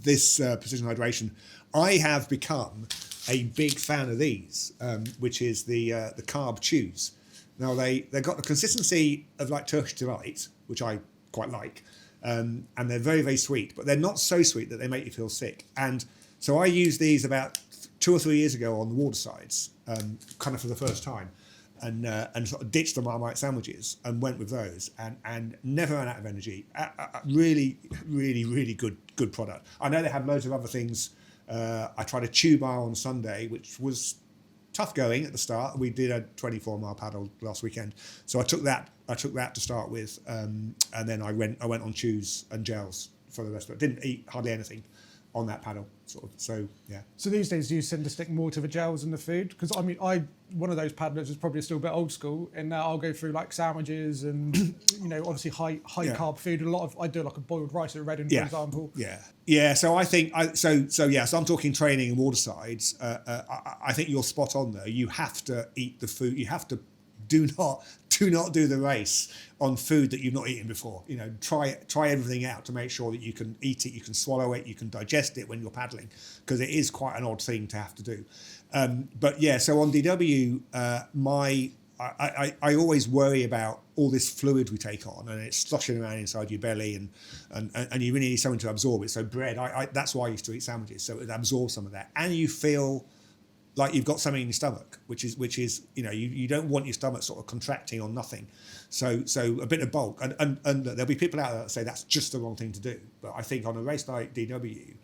this Precision Hydration, I have become a big fan of these, which is the carb chews. Now they've got the consistency of like Turkish Delight, which I quite like, and they're very, very sweet, but they're not so sweet that they make you feel sick. And so I used these about 2 or 3 years ago on the watersides, kind of for the first time. And sort of ditched the Marmite sandwiches and went with those, and never ran out of energy. Really, really, really good product. I know they have loads of other things. I tried a chew bar on Sunday, which was tough going at the start. We did a 24-mile paddle last weekend, so I took that to start with, and then I went on chews and gels for the rest of it. Didn't eat hardly anything on that paddle, sort of. So yeah. So these days, do you tend to stick more to the gels and the food? Because I mean, one of those paddlers is probably still a bit old school, and now I'll go through like sandwiches and obviously high carb food. I do like a boiled rice at Reading, for example. Yeah. So I think so I'm talking training and watersides. I think you're spot on there. You have to eat the food. You have to do not do the race on food that you've not eaten before. Try everything out to make sure that you can eat it, you can swallow it, you can digest it when you're paddling, because it is quite an odd thing to have to do. But yeah, so on DW, I always worry about all this fluid we take on, and it's sloshing around inside your belly, and you really need something to absorb it. So bread, that's why I used to eat sandwiches, so it absorbs some of that, and you feel like you've got something in your stomach, which is you don't want your stomach sort of contracting on nothing. So a bit of bulk, and there'll be people out there that say that's just the wrong thing to do. But I think on a race like DW,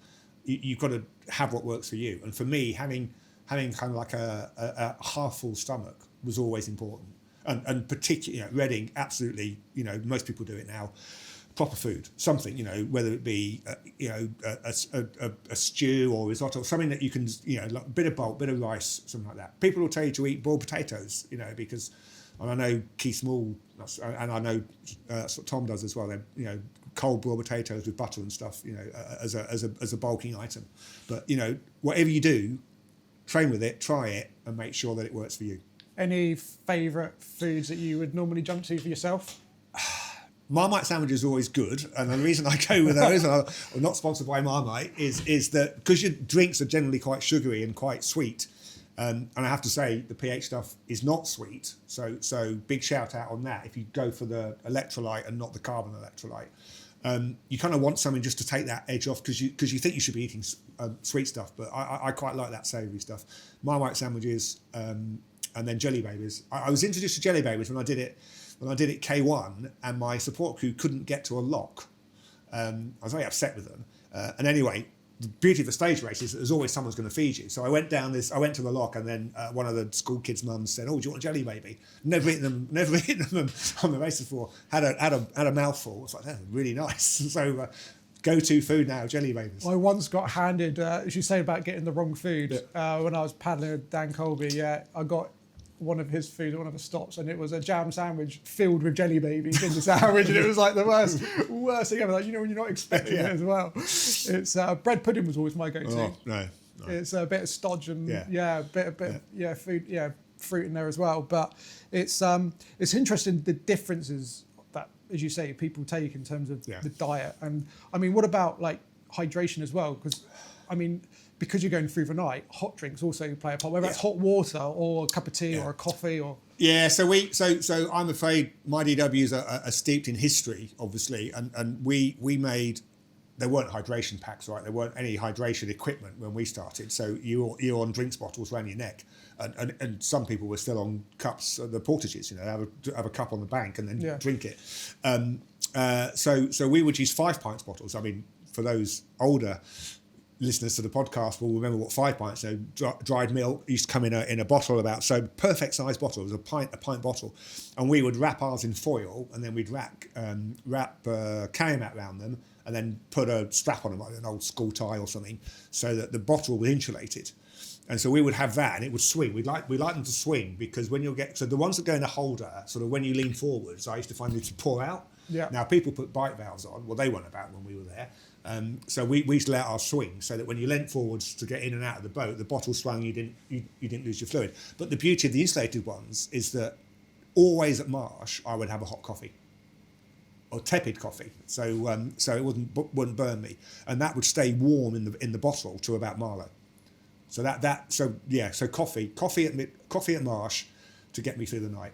you've got to have what works for you. And for me, having kind of like a half full stomach was always important. And particularly, Reading, absolutely, most people do it now. Proper food, something, whether it be, a stew or risotto, something that you can, like a bit of bulk, bit of rice, something like that. People will tell you to eat boiled potatoes, because, and I know Keith Small, and I know that's what Tom does as well. They're, cold boiled potatoes with butter and stuff, as a bulking item. But, whatever you do, train with it, try it, and make sure that it works for you. Any favourite foods that you would normally jump to for yourself? Marmite sandwich is always good, and the reason I go with those, and I'm not sponsored by Marmite, is that because your drinks are generally quite sugary and quite sweet, and I have to say the pH stuff is not sweet, so big shout out on that. If you go for the electrolyte and not the carbon electrolyte, you kind of want something just to take that edge off because you think you should be eating sweet stuff, but I quite like that savoury stuff. Marmite sandwiches, and then jelly babies. I was introduced to jelly babies when I did it K1, and my support crew couldn't get to a lock. I was very upset with them. And anyway, the beauty of the stage race is that there's always someone's going to feed you. So I went to the lock, and then one of the school kids' mums said, "Oh, do you want a jelly baby?" Never eaten them on the race before. Had a mouthful. It's like, that's really nice. So go-to food now, jelly babies. I once got handed, as you say about getting the wrong food, when I was paddling with Dan Colby, I got one of his food at one of the stops, and it was a jam sandwich filled with jelly babies in the sandwich, and it was like the worst thing ever. Like, when you're not expecting it as well. It's bread pudding was always my go-to. Oh, no. It's a bit of stodge and food, fruit in there as well. But it's interesting the differences that, as you say, people take in terms of the diet. And I mean, what about like hydration as well? Because I mean, because you're going through the night, hot drinks also play a part, whether that's hot water or a cup of tea or a coffee or... Yeah, so I'm afraid my DWs are steeped in history, obviously, and we made... There weren't hydration packs, right? There weren't any hydration equipment when we started, so you're on drinks bottles around your neck, and some people were still on cups, the portages, have a cup on the bank and then drink it. So we would use 5 pints bottles. I mean, for those older listeners to the podcast will remember what 5 pints, dried milk used to come in a bottle about, so perfect size bottle, it was a pint bottle, and we would wrap ours in foil, and then we'd wrap carry mat around them, and then put a strap on them, like an old school tie or something, so that the bottle was insulated. And so we would have that, and it would swing. We like them to swing, because when so the ones that go in a holder, sort of when you lean forwards, I used to find them to pour out. Yeah. Now people put bite valves on. Well, they weren't about when we were there. So we used to let ours swing, so that when you leant forwards to get in and out of the boat, the bottle swung. You didn't lose your fluid. But the beauty of the insulated ones is that always at Marsh I would have a hot coffee or tepid coffee, so it wouldn't burn me, and that would stay warm in the bottle to about Marlow. So so coffee at Marsh to get me through the night.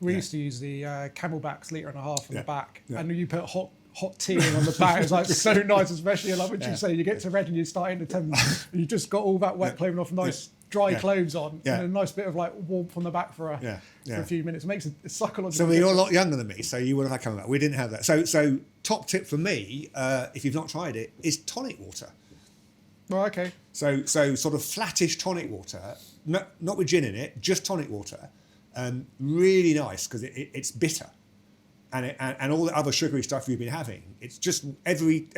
We used to use the Camelback's litre and a half on the back, and you put hot tea in on the back. It was like so nice, especially like what you say, you get to Reading, you start in the Thames, and you just got all that wet clothing off, nice dry clothes on, and a nice bit of like warmth on the back for a few minutes. It makes it psychological. So you're a lot younger than me, so you would have had Camelback. We didn't have that. So top tip for me, if you've not tried it, is tonic water. Well, okay. So sort of flattish tonic water, not with gin in it, just tonic water. Really nice, because it's bitter, and all the other sugary stuff you've been having. It's just every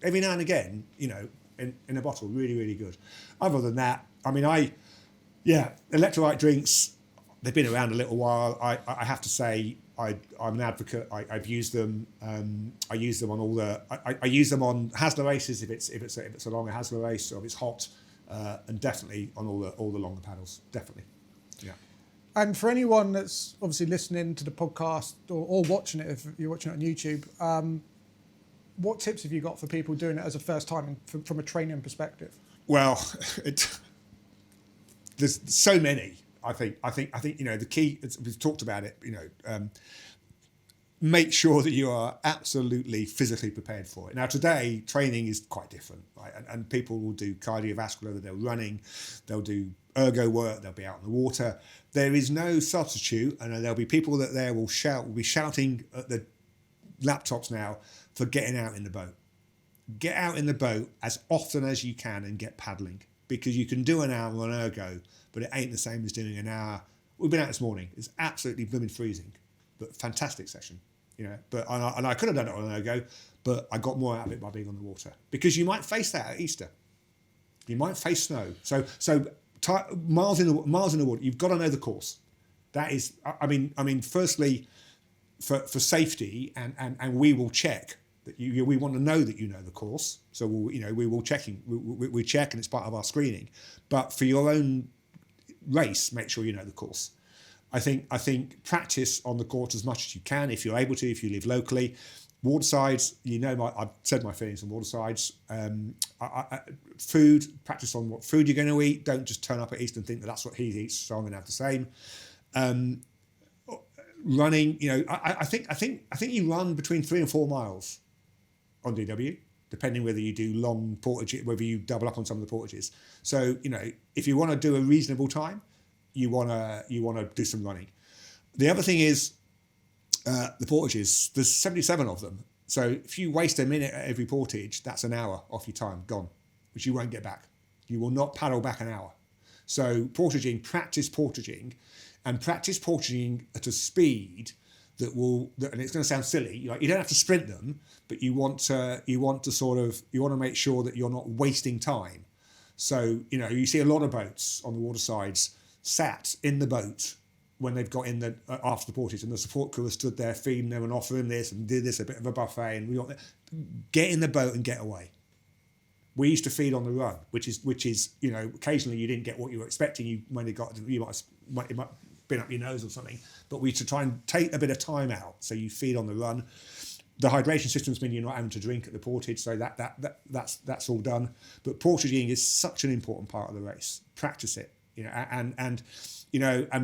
now and again, in a bottle, really, really good. Other than that, I mean, electrolyte drinks, they've been around a little while. I have to say, I'm an advocate. I've used them. I use them on all the. I use them on Hasler races if it's a longer Hasler race, or if it's hot, and definitely on all the longer paddles, definitely. Yeah. And for anyone that's obviously listening to the podcast or watching it, if you're watching it on YouTube, what tips have you got for people doing it as a first time from a training perspective? Well, there's so many. I think the key. We've talked about it. Make sure that you are absolutely physically prepared for it. Now, today training is quite different, right? And people will do cardiovascular. They're running. They'll do ergo work, they'll be out in the water. There is no substitute, and there'll be people that there will be shouting at the laptops now for getting out in the boat. Get out in the boat as often as you can and get paddling, because you can do an hour on ergo, but it ain't the same as doing an hour. We've been out this morning. It's absolutely blooming freezing, but fantastic session. But I could have done it on ergo, but I got more out of it by being on the water, because you might face that at Easter. You might face snow. So miles in the water. You've got to know the course. That is, I mean, firstly, for safety, and we will check that we want to know that you know the course. So we will we check, and it's part of our screening. But for your own race, make sure you know the course. I think practice on the course as much as you can if you're able to, if you live locally. Watersides, I've said my feelings on watersides. Food, practice on what food you're going to eat. Don't just turn up at East and think that that's what he eats, so I'm going to have the same. Running, I think you run between 3 and 4 miles on DW, depending whether you do long portage, whether you double up on some of the portages. So if you want to do a reasonable time, you want to do some running. The other thing is, the portages, there's 77 of them. So if you waste a minute at every portage, that's an hour off your time, gone, which you won't get back. You will not paddle back an hour. So practice portaging, and practice portaging at a speed and it's going to sound silly, you don't have to sprint them, but you want to make sure that you're not wasting time. So, you see a lot of boats on the watersides sat in the boat when they've got in after the portage, and the support crew has stood there feeding them and offering this and did this, a bit of a buffet, and get in the boat and get away. We used to feed on the run, which is occasionally you didn't get what you were expecting. You might have been up your nose or something, but we used to try and take a bit of time out, so you feed on the run. The hydration systems mean you're not having to drink at the portage, so that's all done. But portaging is such an important part of the race. Practice it, and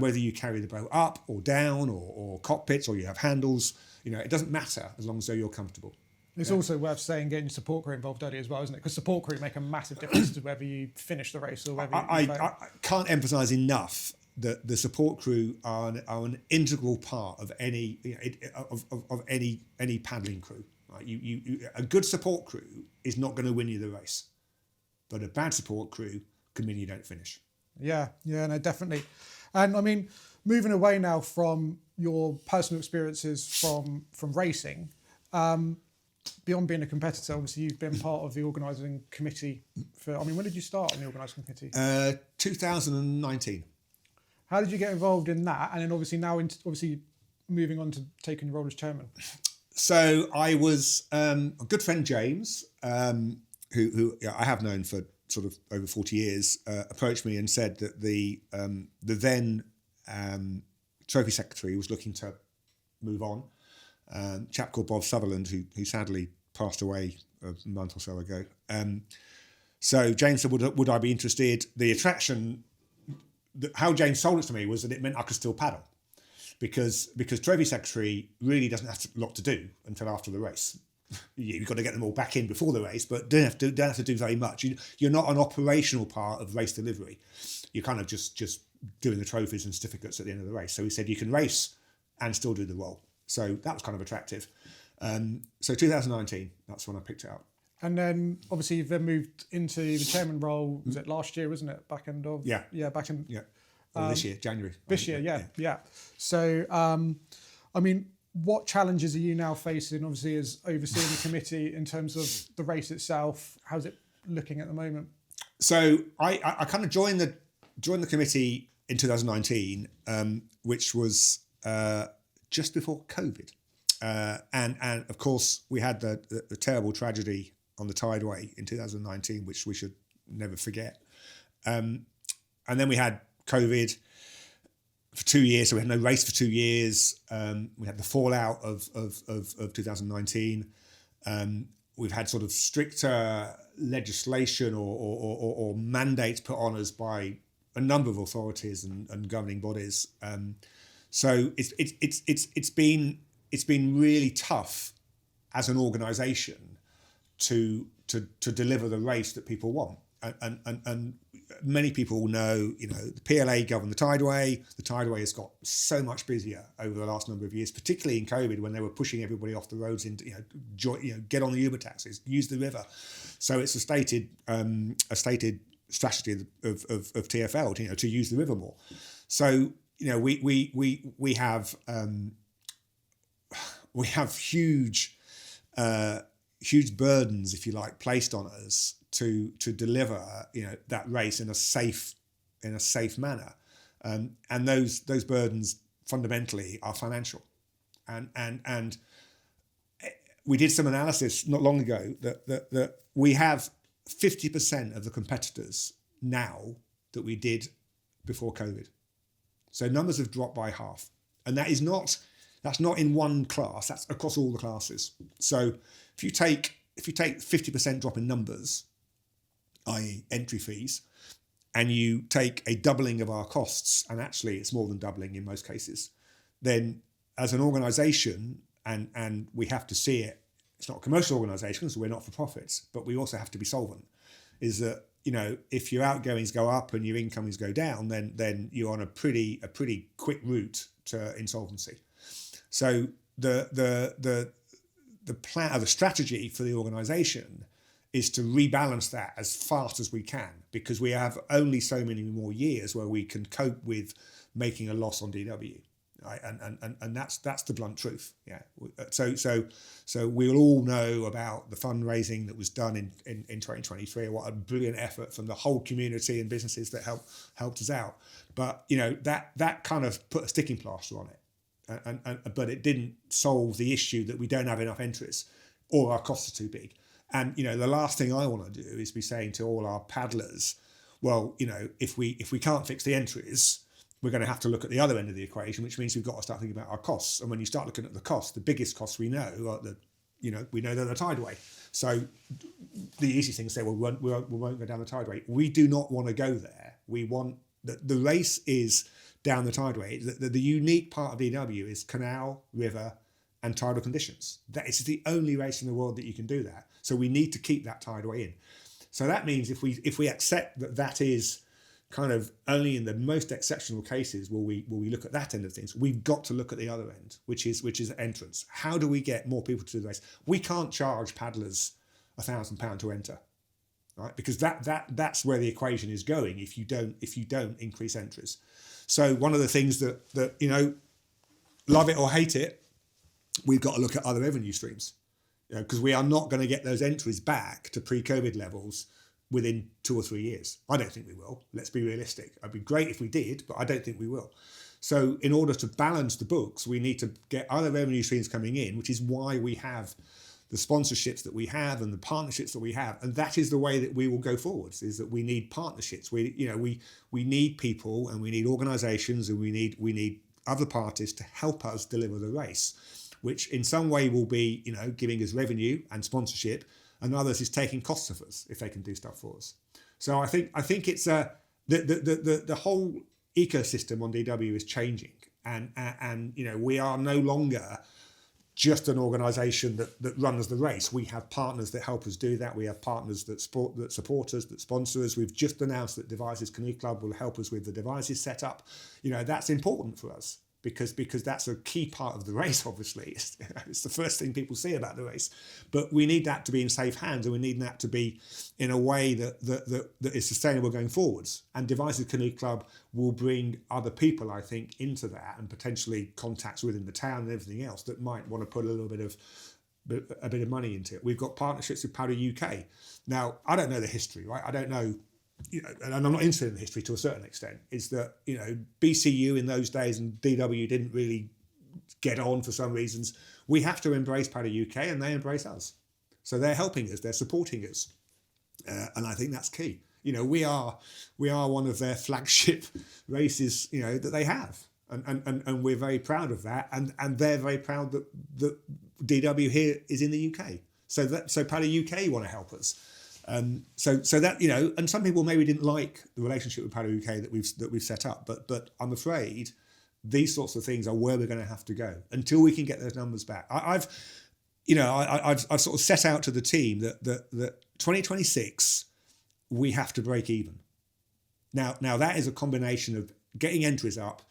whether you carry the boat up or down or cockpits or you have handles, it doesn't matter as long as you're comfortable. It's also worth saying getting your support crew involved early as well, isn't it? Because support crew make a massive difference to whether you finish the race or whether I can't emphasise enough that the support crew are an integral part of any paddling crew. Right? A good support crew is not going to win you the race, but a bad support crew can mean you don't finish. Yeah, no, definitely. And I mean, moving away now from your personal experiences from racing, beyond being a competitor, obviously you've been part of the organising committee when did you start on the organising committee? 2019. How did you get involved in that? And then obviously moving on to taking the role as chairman. So I was a good friend, James, who I have known for sort of over 40 years, approached me and said that the then trophy secretary was looking to move on. A chap called Bob Sutherland, who sadly passed away a month or so ago. So James said, would I be interested? The attraction, how James sold it to me was that it meant I could still paddle, because trophy secretary really doesn't have a lot to do until after the race. You've got to get them all back in before the race, but don't have to do very much. You're not an operational part of race delivery. You're kind of just doing the trophies and certificates at the end of the race. So he said you can race and still do the role. So that was kind of attractive. So 2019, that's when I picked it up. And then obviously you've then moved into the chairman role. Was it last year, wasn't it? Back end of this year, January. This year, yeah. So what challenges are you now facing, obviously, as overseeing the committee in terms of the race itself? How's it looking at the moment? So I kind of joined the committee in 2019, which was just before COVID, and of course we had the terrible tragedy on the Tideway in 2019, which we should never forget, and then we had COVID for 2 years, so we had no race for 2 years. We had the fallout of 2019. We've had sort of stricter legislation or mandates put on us by a number of authorities and governing bodies. So it's been really tough as an organisation to deliver the race that people want. and many people know, the PLA govern the tideway. The tideway has got so much busier over the last number of years, particularly in COVID when they were pushing everybody off the roads into, get on the Uber taxis, use the river. So it's a stated strategy of TfL, to use the river more. So, we have huge burdens, if you like, placed on us to deliver that race in a safe manner, and those burdens fundamentally are financial, and we did some analysis not long ago that we have 50% of the competitors now that we did before COVID. So numbers have dropped by half, and that's not in one class, that's across all the classes. So if you take 50% drop in numbers, i.e. entry fees, and you take a doubling of our costs, and actually it's more than doubling in most cases, then as an organisation, and we have to see it, it's not a commercial organisation, so we're not for profits, but we also have to be solvent, is that, if your outgoings go up and your incomings go down, then you're on a pretty quick route to insolvency. So the plan, or the strategy for the organisation is to rebalance that as fast as we can, because we have only so many more years where we can cope with making a loss on DW. Right? And that's the blunt truth. Yeah. So we'll all know about the fundraising that was done in 2023. What a brilliant effort from the whole community and businesses that helped us out. But that kind of put a sticking plaster on it, but it didn't solve the issue that we don't have enough entries or our costs are too big. And the last thing I want to do is be saying to all our paddlers, well, if we can't fix the entries, we're going to have to look at the other end of the equation, which means we've got to start thinking about our costs. And when you start looking at the costs, the biggest costs we know are we know they're the tideway. So the easy thing to say, well, we won't go down the tideway. We do not want to go there. We want the race is down the tideway. The unique part of DW is canal, river, and tidal conditions. That is the only race in the world that you can do that. So we need to keep that tideway in. So that means if we accept that is kind of only in the most exceptional cases will we look at that end of things, we've got to look at the other end, which is entrance. How do we get more people to do the race? We can't charge paddlers £1,000 to enter, right? Because that's where the equation is going if you don't increase entries. So one of the things that love it or hate it, we've got to look at other revenue streams, because we are not going to get those entries back to pre-COVID levels within 2 or 3 years. I don't think we will. Let's be realistic. It'd be great if we did, but I don't think we will. So in order to balance the books, we need to get other revenue streams coming in, which is why we have the sponsorships that we have and the partnerships that we have. And that is the way that we will go forwards, is that we need partnerships. We need people, and we need organisations, and we need other parties to help us deliver the race, which in some way will be, giving us revenue and sponsorship, and others is taking costs of us if they can do stuff for us. So I think it's the whole ecosystem on DW is changing, and we are no longer just an organisation that runs the race. We have partners that help us do that. We have partners that support us, that sponsor us. We've just announced that Devizes Canoe Club will help us with the Devizes setup. That's important for us. Because that's a key part of the race, obviously. It's the first thing people see about the race. But we need that to be in safe hands, and we need that to be in a way that is sustainable going forwards. And Devizes Canoe Club will bring other people, I think, into that, and potentially contacts within the town and everything else that might want to put a bit of money into it. We've got partnerships with Paddle UK. Now, I don't know the history, right? I don't know. And I'm not interested in the history to a certain extent, is that, BCU in those days and DW didn't really get on for some reasons. We have to embrace Paddle UK, and they embrace us. So they're helping us, they're supporting us. And I think that's key. We are one of their flagship races, that they have. And we're very proud of that. And they're very proud that DW here is in the UK. So Paddle UK want to help us. So that, and some people maybe didn't like the relationship with Paddle UK that we've set up, but I'm afraid these sorts of things are where we're going to have to go until we can get those numbers back. I've sort of set out to the team that 2026 we have to break even. Now that is a combination of getting entries up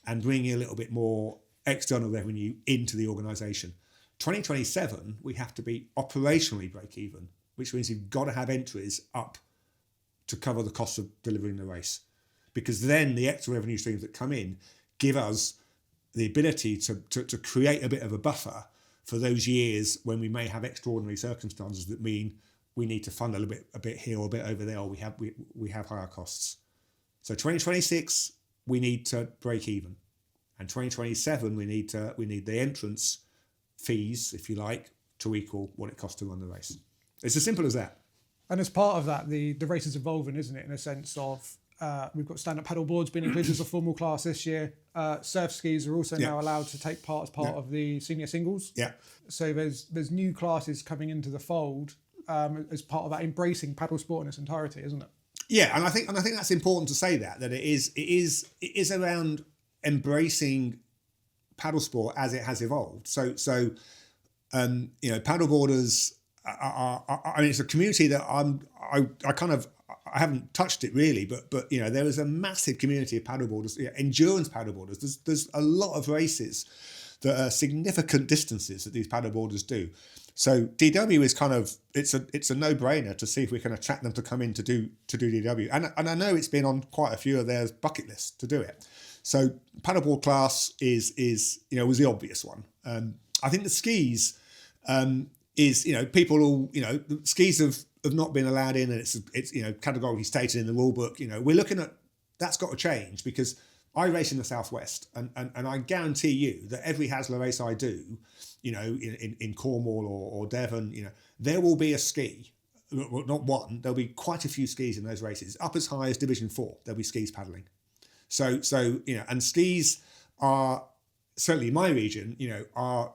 and bringing a little bit more external revenue into the organisation. 2027, we have to be operationally break even, which means you've got to have entries up to cover the cost of delivering the race. Because then the extra revenue streams that come in give us the ability to create a bit of a buffer for those years when we may have extraordinary circumstances that mean we need to fund a bit here or a bit over there, or we have higher costs. So 2026, we need to break even. And 2027, we need the entrance fees, if you like, to equal what it costs to run the race. It's as simple as that. And as part of that, the race is evolving, isn't it? In a sense of we've got stand-up paddle boards being included as a formal class this year. Surfskis are also now allowed to take part as part of the senior singles. Yeah. So there's new classes coming into the fold as part of that embracing paddle sport in its entirety, isn't it? Yeah, and I think that's important to say that it is around embracing paddle sport as it has evolved. So paddleboarders are I mean, it's a community that I haven't touched it really, but there is a massive community of paddleboarders, endurance paddleboarders. There's a lot of races that are significant distances that these paddleboarders do. So DW is it's a no-brainer to see if we can attract them to come in to do DW, and I know it's been on quite a few of their bucket lists to do it. So paddleboard class was the obvious one. I think the skis is people all the skis have not been allowed in, and it's categorically stated in the rule book. We're looking at that's got to change, because I race in the southwest, and I guarantee you that every Hasler race I do, in Cornwall or Devon, there will be a ski. Not one, there'll be quite a few skis in those races. Up as high as Division 4, there'll be skis paddling. So and skis are certainly in my region, are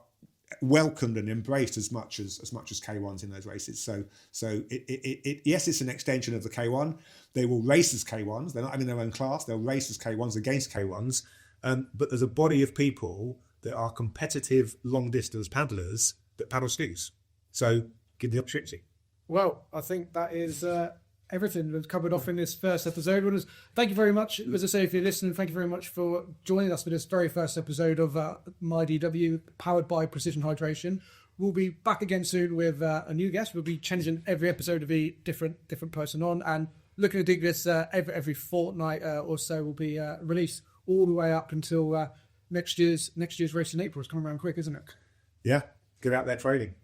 welcomed and embraced as much as K1s in those races. So yes, it's an extension of the K1. They will race as K1s. They're not having their own class. They'll race as K1s against K1s. But there's a body of people that are competitive long distance paddlers that paddle skis. So give the opportunity. Well, I think that is everything we've covered off in this first episode. Thank you very much. As I say, if you're listening, thank you very much for joining us for this very first episode of My DW, powered by Precision Hydration. We'll be back again soon with a new guest. We'll be changing every episode to be different person on, and looking to do this every fortnight or so. Will be released all the way up until next year's race in April. It's coming around quick, isn't it? Yeah, get out there training.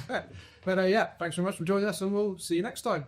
But thanks very much for joining us, and we'll see you next time.